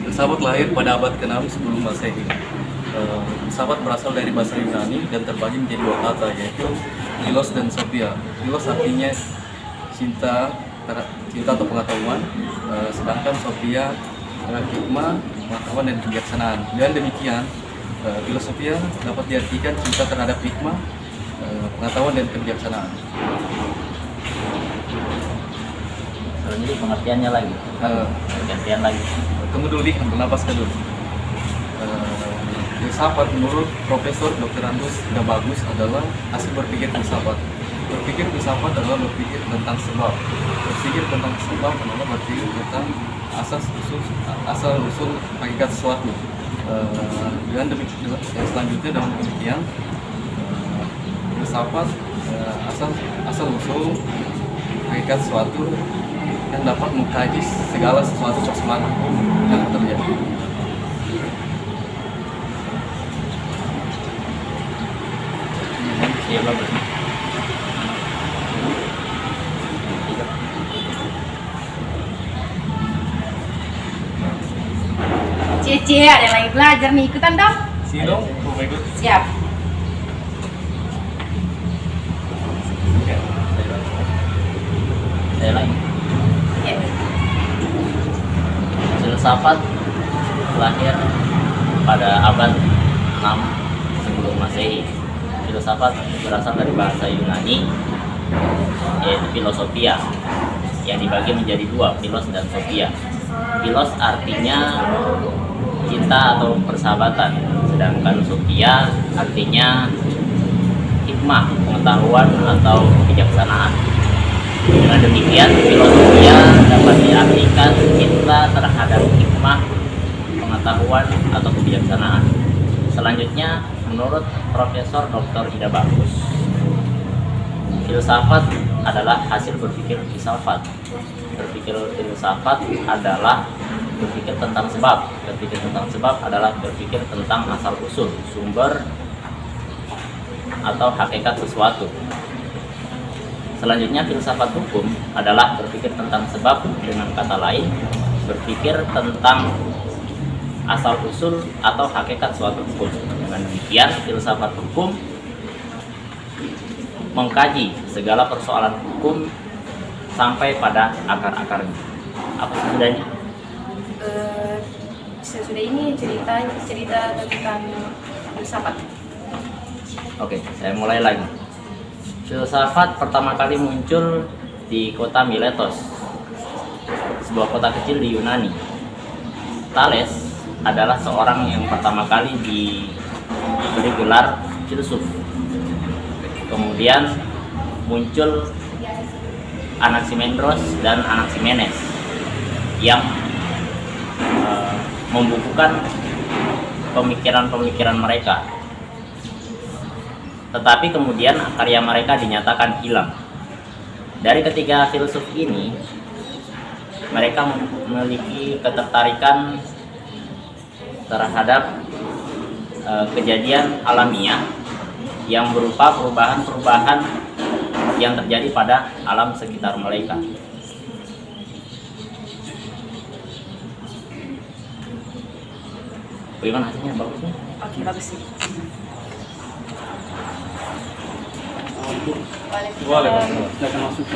Filsafat lahir pada abad ke-6 sebelum Masehi. Filsafat berasal dari bahasa Yunani dan terbagi menjadi dua kata, yaitu philos dan sophia. Philos artinya cinta atau pengetahuan, sedangkan sophia hikmah, pengetahuan dan kebijaksanaan. Dengan demikian, filosofia dapat diartikan cinta terhadap hikmah, pengetahuan dan kebijaksanaan. Jadi pengertiannya lagi, pengertian lagi. Tunggu dulu nih, ambil napas dulu. Filsafat menurut Profesor Dr. Andus Bagus adalah hasil berpikir filsafat. Berpikir filsafat adalah berpikir tentang sebab. Berpikir tentang sebab adalah berpikir tentang asal usul hakikat sesuatu. Dengan demikian, selanjutnya dalam demikian, filsafat asal usul hakikat sesuatu yang dapat mengkaji segala sesuatu persoalan hukum yang terjadi. Iya bagus. Cie, ada yang lagi belajar nih, ikutan dong. Sini dong, mau ikut. Siap. Saya lagi. Ya. Filsafat lahir pada abad 6 sebelum Masehi. Filsafat berasal dari bahasa Yunani, yaitu filosofia, yang dibagi menjadi dua, philos dan sophia. Philos artinya cinta atau persahabatan, sedangkan sophia artinya hikmah, pengetahuan atau kebijaksanaan. Dengan demikian, filosofia dapat diartikan cinta terhadap hikmah, pengetahuan atau kebijaksanaan. Selanjutnya, menurut Profesor Dr. Bagus, filsafat adalah hasil berpikir filsafat. Berpikir filsafat adalah berpikir tentang sebab. Berpikir tentang sebab adalah berpikir tentang asal usul, sumber atau hakikat sesuatu. Selanjutnya, filsafat hukum adalah berpikir tentang sebab, dengan kata lain berpikir tentang asal usul atau hakikat suatu hukum. Dengan demikian, filsafat hukum mengkaji segala persoalan hukum sampai pada akar-akarnya. Apa sesudahnya? Sesudah ini cerita tentang filsafat. Oke, saya mulai lagi. Filsafat pertama kali muncul di kota Miletos, sebuah kota kecil di Yunani. Thales adalah seorang yang pertama kali diberi gelar filsuf. Kemudian muncul Anaximandros dan Anaximenes yang membukukan pemikiran-pemikiran mereka. Tetapi kemudian karya mereka dinyatakan hilang. Dari ketiga filsuf ini, mereka memiliki ketertarikan terhadap kejadian alamiah yang berupa perubahan-perubahan yang terjadi pada alam sekitar mereka. Bagaimana hasilnya? Bagusnya? Oke, bagus sih. Boleh, silakan masuk.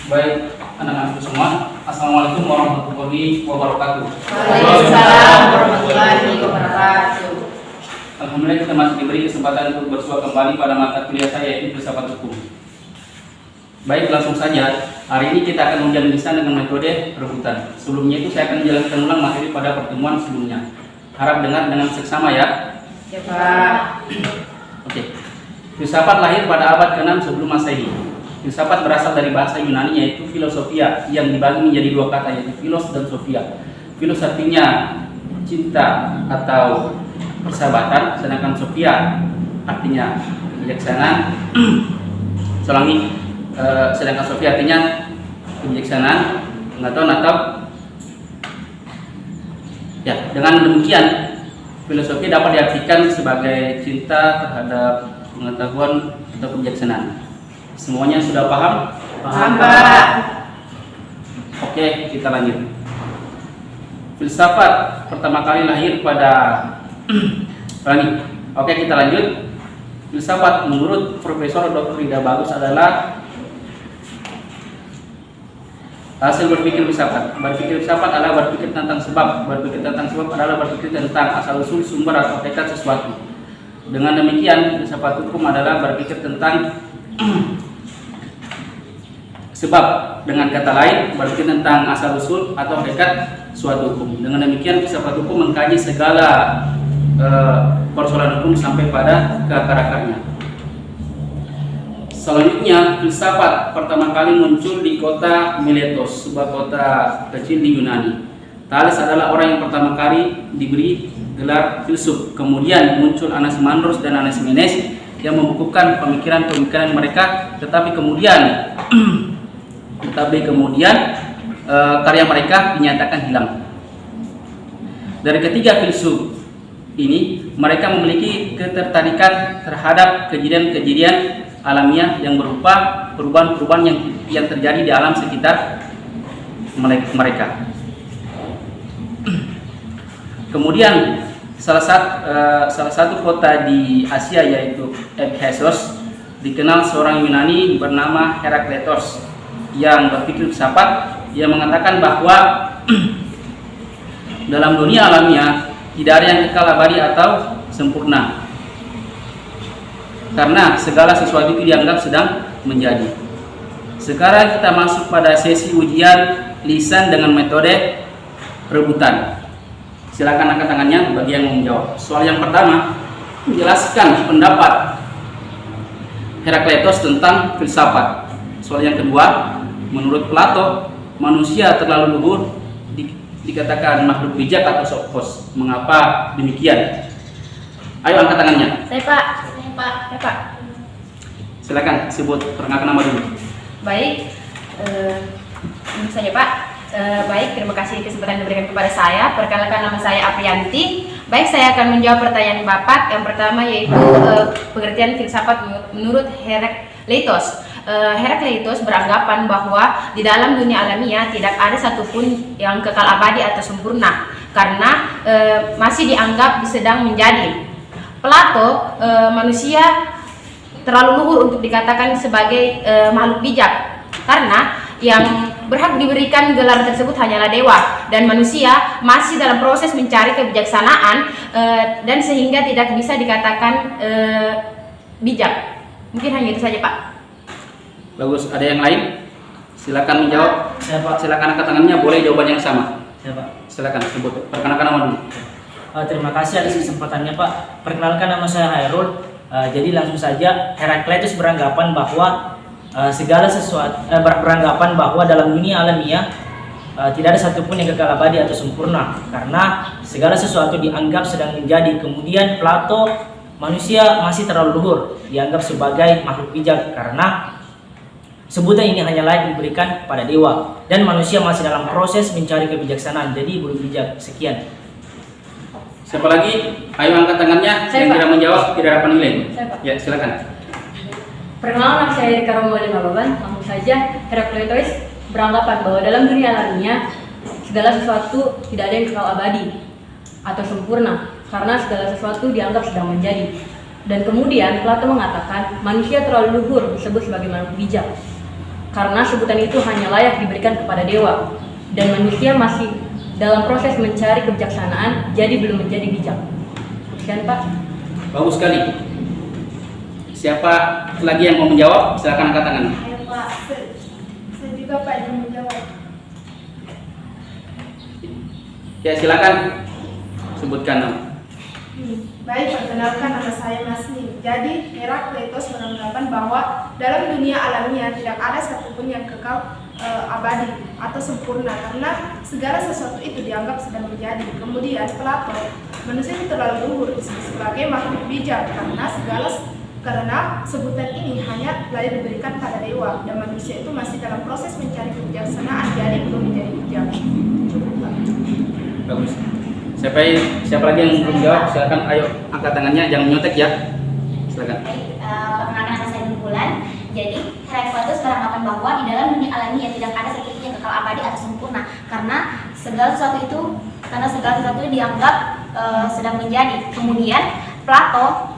Baik, anak-anakku semua, assalamualaikum warahmatullahi wabarakatuh. Waalaikumsalam warahmatullahi wabarakatuh. Alhamdulillah, kita masih diberi kesempatan untuk bersua kembali pada mata kuliah saya, yaitu filsafat hukum. Baik, langsung saja. Hari ini kita akan menjalani lisan dengan metode rebutan. Sebelumnya itu saya akan menjelaskan ulang materi pada pertemuan sebelumnya. Harap dengar dengan seksama ya. Ya, Pak. Oke. Filsafat lahir pada abad ke-6 sebelum Masehi. Filsafat berasal dari bahasa Yunani, yaitu filosofia, yang dibagi menjadi dua kata, yaitu philos dan sophia. Philos artinya cinta atau persahabatan, sedangkan sophia artinya kebijaksanaan. Selangi. Sedangkan sophia artinya kebijaksanaan, pengetahuan atau ya. Dengan demikian, filosofi dapat diartikan sebagai cinta terhadap pengetahuan atau kebijaksanaan. Semuanya sudah paham? Paham, Pak. Oke, kita lanjut. Filsafat pertama kali lahir pada Oke, kita lanjut. Filsafat menurut Profesor Dr. Ida Bagus adalah hasil berpikir filsafat. Berpikir filsafat adalah berpikir tentang sebab. Berpikir tentang sebab adalah berpikir tentang asal-usul, sumber atau hakikat sesuatu. Dengan demikian, filsafat hukum adalah berpikir tentang sebab. Dengan kata lain, berpikir tentang asal-usul atau hakikat suatu hukum. Dengan demikian, filsafat hukum mengkaji segala persoalan hukum sampai pada ke akar-akarnya. Selanjutnya, filsafat pertama kali muncul di kota Miletos, sebuah kota kecil di Yunani. Thales adalah orang yang pertama kali diberi gelar filsuf. Kemudian muncul Anaximandros dan Anaximenes yang membukukan pemikiran-pemikiran mereka, tetapi kemudian karya mereka dinyatakan hilang. Dari ketiga filsuf ini, mereka memiliki ketertarikan terhadap kejadian-kejadian alamiah yang berupa perubahan-perubahan yang terjadi di alam sekitar mereka. Kemudian salah satu kota di Asia yaitu Ephesus dikenal seorang Yunani bernama Herakleitos yang berpikir filsafat, yang mengatakan bahwa dalam dunia alamiah tidak ada yang kekal abadi atau sempurna, karena segala sesuatu itu dianggap sedang menjadi. Sekarang kita masuk pada sesi ujian lisan dengan metode rebutan. Silakan angkat tangannya bagi yang mau menjawab. Soal yang pertama, menjelaskan pendapat Herakleitos tentang filsafat. Soal yang kedua, menurut Plato, manusia terlalu luhur dikatakan makhluk bijak atau sofos. Mengapa demikian? Ayo angkat tangannya. Saya, Pak. Ya, Pak. Silakan sebut perkenalkan nama dulu. Baik, ini saja, Pak. Baik, terima kasih kesempatan diberikan kepada saya. Perkenalkan, nama saya Aprianti. Baik, saya akan menjawab pertanyaan Bapak. Yang pertama yaitu pengertian filsafat menurut Herakleitos. Herakleitos beranggapan bahwa di dalam dunia alamiah tidak ada satupun yang kekal abadi atau sempurna, karena masih dianggap sedang menjadi. Plato, manusia terlalu luhur untuk dikatakan sebagai makhluk bijak, karena yang berhak diberikan gelar tersebut hanyalah dewa, dan manusia masih dalam proses mencari kebijaksanaan, dan sehingga tidak bisa dikatakan bijak. Mungkin hanya itu saja, Pak. Bagus, ada yang lain? Silakan menjawab. Saya, Pak. Silakan angkat tangannya, boleh jawaban yang sama. Saya, Pak. Silakan sebut perkenalkan nama dulu. Terima kasih atas kesempatannya, Pak. Perkenalkan, nama saya Hairul. Jadi langsung saja, Herakleitos beranggapan bahwa beranggapan bahwa dalam dunia alamiah tidak ada satupun yang kekal abadi atau sempurna, karena segala sesuatu dianggap sedang menjadi. Kemudian Plato, manusia masih terlalu luhur, dianggap sebagai makhluk bijak, karena sebutan ini hanya layak diberikan pada dewa, dan manusia masih dalam proses mencari kebijaksanaan, jadi belum bijak. Sekian. Siapa lagi? Ayo angkat tangannya. Saya, yang Pak. tidak menjawab tidak dapat nilai. Saya, Pak. Ya, silakan. Perkenalkan, nama saya Rika Romboli Mababan. Langsung saja, Herakleitos beranggapan bahwa dalam dunia alamiah segala sesuatu tidak ada yang kekal abadi atau sempurna, karena segala sesuatu dianggap sedang menjadi. Dan kemudian Plato mengatakan manusia terlalu luhur disebut sebagai makhluk bijak, karena sebutan itu hanya layak diberikan kepada dewa, dan manusia masih dalam proses mencari kebijaksanaan, jadi belum menjadi bijak. Sekian, Pak. Bagus sekali. Siapa lagi yang mau menjawab? Silakan angkat tangan. Ayo, Pak. Saya juga, Pak, yang menjawab. Ya, silakan sebutkan nama. Baik, perkenalkan, nama saya Masni. Jadi, Herakleitos beranggapan bahwa dalam dunia alamiah tidak ada satupun yang kekal abadi atau sempurna, karena segala sesuatu itu dianggap sedang menjadi. Kemudian Plato, manusia itu terlalu luhur disebut sebagai makhluk bijak, karena sebutan ini hanya layak diberikan pada dewa, dan manusia itu masih dalam proses mencari kebijaksanaan, jadi belum menjadi bijak. Cukup, Pak. Bagus. Siapa lagi yang belum jawab? Silakan, ayo angkat tangannya, jangan nyontek ya. Silakan. perkenalkan nama saya Bulan. Jadi Herakleitos beranggapan bahwa di dalam dunia alamiah tidak ada satupun yang kekal abadi atau sempurna, karena segala sesuatu itu dianggap sedang menjadi. Kemudian Plato,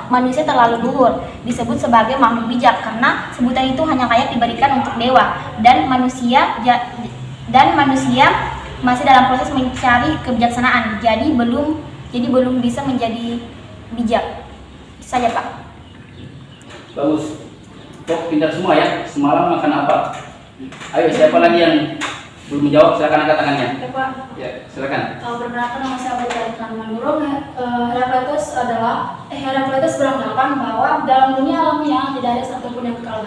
manusia terlalu luhur, disebut sebagai makhluk bijak karena sebutan itu hanya layak diberikan untuk dewa, dan manusia masih dalam proses mencari kebijaksanaan, jadi belum bisa menjadi bijak. Itu saja, Pak. Bagus. Kok pintar semua ya? Semalam makan apa? Ayo, siapa lagi yang belum menjawab? Silakan angkat tangannya. Ya, Pak. Ya, silakan. Perkenalkan nama saya Abdul Manurung. Herakleitos beranggapan bahwa dalam dunia alamiah tidak ada satupun yang kekal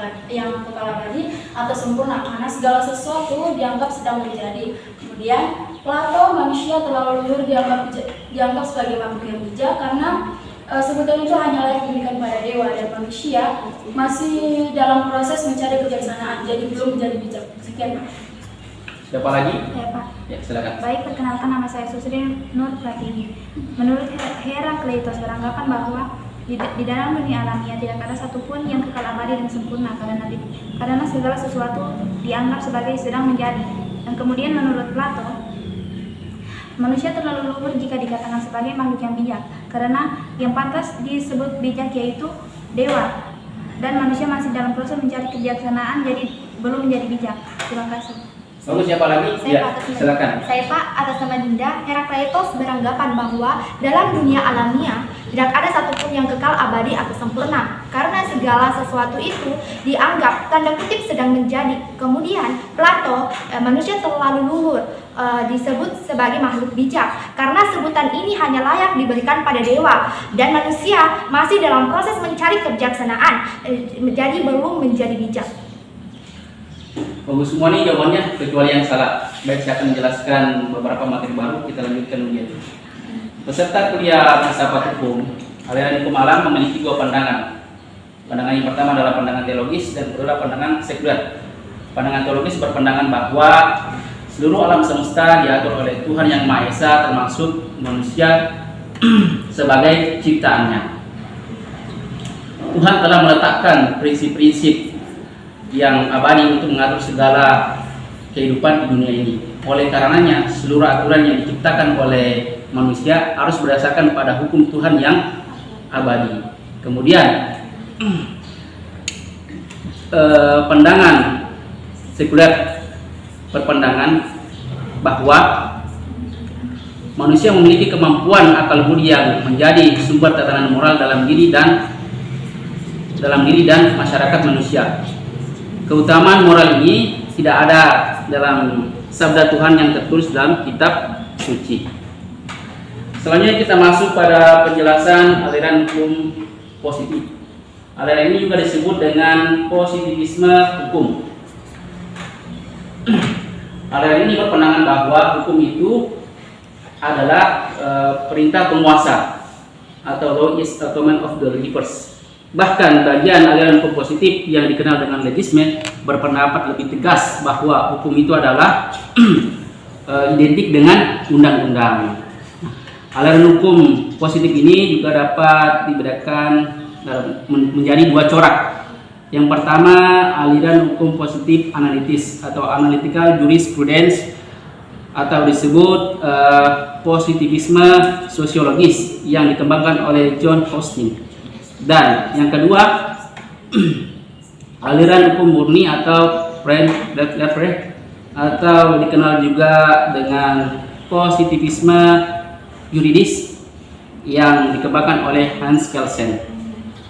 abadi atau sempurna, karena segala sesuatu dianggap sedang menjadi. Kemudian Plato, manusia terlalu luhur dianggap sebagai makhluk yang bijak karena sebutan itu hanya layak diberikan pada dewa, dan manusia masih dalam proses mencari kebijaksanaan, jadi belum menjadi bijak. Sekian, Pak. Siapa lagi? Ya, Pak. Ya, silakan. Baik, perkenalkan nama saya Susrin Nur Pratiwi. Menurut Herakleitos beranggapan bahwa di dalam dunia alamiah tidak ada satupun yang kekal abadi dan sempurna karena segala sesuatu dianggap sebagai sedang menjadi. Dan kemudian menurut Plato, manusia terlalu luhur jika dikatakan sebagai makhluk yang bijak, karena yang pantas disebut bijak yaitu dewa, dan manusia masih dalam proses mencari kebijaksanaan, jadi belum menjadi bijak. Terima kasih. Bagus, siapa lagi? Ya, silakan. Saya Pak, atas nama Dinda. Herakleitos beranggapan bahwa dalam dunia alamiah tidak ada satupun yang kekal abadi atau sempurna, karena segala sesuatu itu dianggap tanda kutip sedang menjadi. Kemudian Plato, manusia terlalu luhur, disebut sebagai makhluk bijak karena sebutan ini hanya layak diberikan pada dewa, dan manusia masih dalam proses mencari kebijaksanaan, jadi belum menjadi bijak. Bagus semua nih jawabannya, kecuali yang salah. Baik, saya akan menjelaskan beberapa materi baru, kita lanjutkan ujian. Peserta kuliah filsafat hukum, aliran hukum alam memiliki dua pandangan. Pandangan yang pertama adalah pandangan teologis, dan kedua pandangan sekuler. Pandangan teologis berpandangan bahwa seluruh alam semesta diatur oleh Tuhan Yang Maha Esa, termasuk manusia sebagai ciptaannya. Tuhan telah meletakkan prinsip-prinsip yang abadi untuk mengatur segala kehidupan di dunia ini. Oleh karenanya, seluruh aturan yang diciptakan oleh manusia harus berdasarkan pada hukum Tuhan yang abadi. Kemudian pandangan sekuler berpandangan bahwa manusia memiliki kemampuan akal budi yang menjadi sumber tatanan moral dalam diri dan masyarakat manusia. Keutamaan moral ini tidak ada dalam sabda Tuhan yang tertulis dalam kitab suci. Selanjutnya kita masuk pada penjelasan aliran hukum positif. Aliran ini juga disebut dengan positivisme hukum. Aliran ini berpandangan bahwa hukum itu adalah perintah penguasa, atau law is a command of the universe. Bahkan bagian aliran hukum positif yang dikenal dengan legisme berpendapat lebih tegas bahwa hukum itu adalah identik dengan undang-undang. Aliran hukum positif ini juga dapat dibedakan menjadi dua corak. Yang pertama, aliran hukum positif analitis atau analytical jurisprudence, atau disebut positivisme sosiologis yang dikembangkan oleh John Austin. Dan yang kedua, aliran hukum murni atau atau dikenal juga dengan positivisme yuridis yang dikembangkan oleh Hans Kelsen.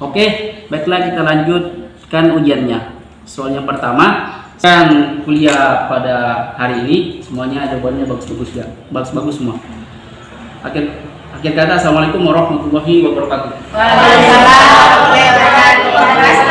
Oke, baiklah kita lanjutkan ujiannya. Soal yang pertama, kan kuliah pada hari ini semuanya jawabannya bagus-bagus ya, bagus-bagus semua. Akhir kata, assalamualaikum warahmatullahi wabarakatuh. Waalaikumsalam warahmatullahi wabarakatuh.